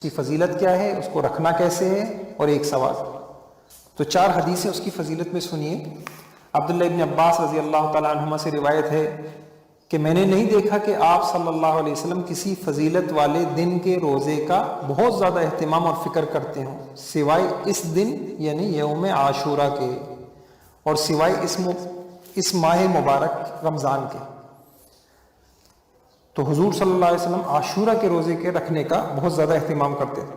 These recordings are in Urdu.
کی فضیلت کیا ہے، اس کو رکھنا کیسے ہے، اور ایک سوال۔ تو 4 حدیثیں اس کی فضیلت میں سنیے۔ عبداللہ ابن عباس رضی اللہ تعالیٰ عنہما سے روایت ہے کہ میں نے نہیں دیکھا کہ آپ صلی اللہ علیہ وسلم کسی فضیلت والے دن کے روزے کا بہت زیادہ اہتمام اور فکر کرتے ہوں سوائے اس دن یعنی یوم عاشورہ کے، اور سوائے اس ماہ مبارک رمضان کے۔ تو حضور صلی اللہ علیہ وسلم عاشورہ کے روزے کے رکھنے کا بہت زیادہ اہتمام کرتے تھے۔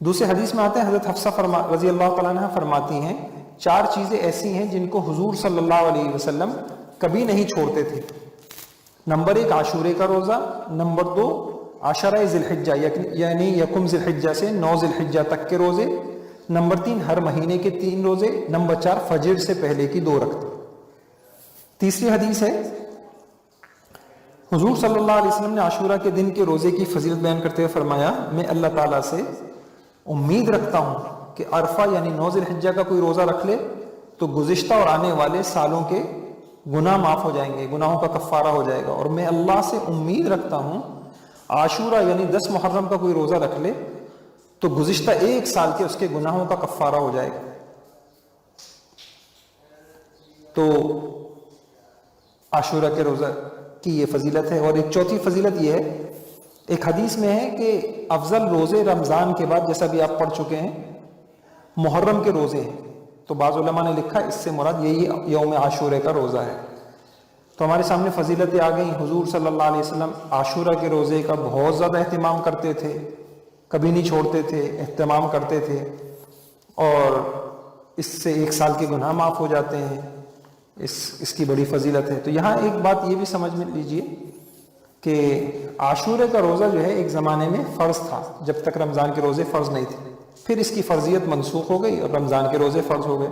دوسرے حدیث میں آتے ہیں، حضرت حفصہ رضی اللہ تعالیٰ عنہ فرماتی ہیں 4 چیزیں ایسی ہیں جن کو حضور صلی اللہ علیہ وسلم کبھی نہیں چھوڑتے تھے۔ نمبر 1 عاشورے کا روزہ، نمبر 2 عشرہ ذی الحجہ یعنی یکم ذی الحجہ سے 9 ذی الحجہ تک کے روزے، نمبر 3 ہر مہینے کے 3 روزے، نمبر 4 فجر سے پہلے کی 2 رکعت۔ تیسری حدیث ہے، حضور صلی اللہ علیہ وسلم نے عاشورہ کے دن کے روزے کی فضیلت بیان کرتے ہوئے فرمایا میں اللہ تعالیٰ سے امید رکھتا ہوں کہ عرفہ یعنی 9 ذی الحجہ کا کوئی روزہ رکھ لے تو گزشتہ اور آنے والے سالوں کے گناہ معاف ہو جائیں گے، گناہوں کا کفارہ ہو جائے گا، اور میں اللہ سے امید رکھتا ہوں عاشورہ یعنی 10 محرم کا کوئی روزہ رکھ لے تو گزشتہ 1 سال کے اس کے گناہوں کا کفارہ ہو جائے گا۔ تو عاشورہ کے روزہ کی یہ فضیلت ہے۔ اور ایک چوتھی فضیلت یہ ہے، ایک حدیث میں ہے کہ افضل روزے رمضان کے بعد جیسا بھی آپ پڑھ چکے ہیں محرم کے روزے ہیں، تو بعض علماء نے لکھا اس سے مراد یہی یوم عاشورہ کا روزہ ہے۔ تو ہمارے سامنے فضیلتیں آ گئیں۔ حضور صلی اللہ علیہ وسلم عاشورہ کے روزے کا بہت زیادہ اہتمام کرتے تھے، کبھی نہیں چھوڑتے تھے، اہتمام کرتے تھے، اور اس سے 1 سال کے گناہ معاف ہو جاتے ہیں، اس کی بڑی فضیلت ہے۔ تو یہاں ایک بات یہ بھی سمجھ میں لیجئے کہ عاشورہ کا روزہ جو ہے ایک زمانے میں فرض تھا جب تک رمضان کے روزے فرض نہیں تھے، پھر اس کی فرضیت منسوخ ہو گئی اور رمضان کے روزے فرض ہو گئے۔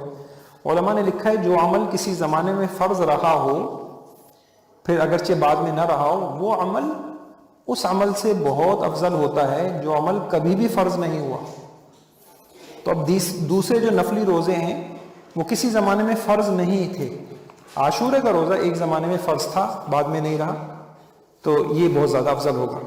علماء نے لکھا ہے جو عمل کسی زمانے میں فرض رہا ہو پھر اگرچہ بعد میں نہ رہا ہو، وہ عمل اس عمل سے بہت افضل ہوتا ہے جو عمل کبھی بھی فرض نہیں ہوا۔ تو اب دوسرے جو نفلی روزے ہیں وہ کسی زمانے میں فرض نہیں تھے، عاشورہ کا روزہ ایک زمانے میں فرض تھا بعد میں نہیں رہا، تو یہ بہت زیادہ افضل ہوگا۔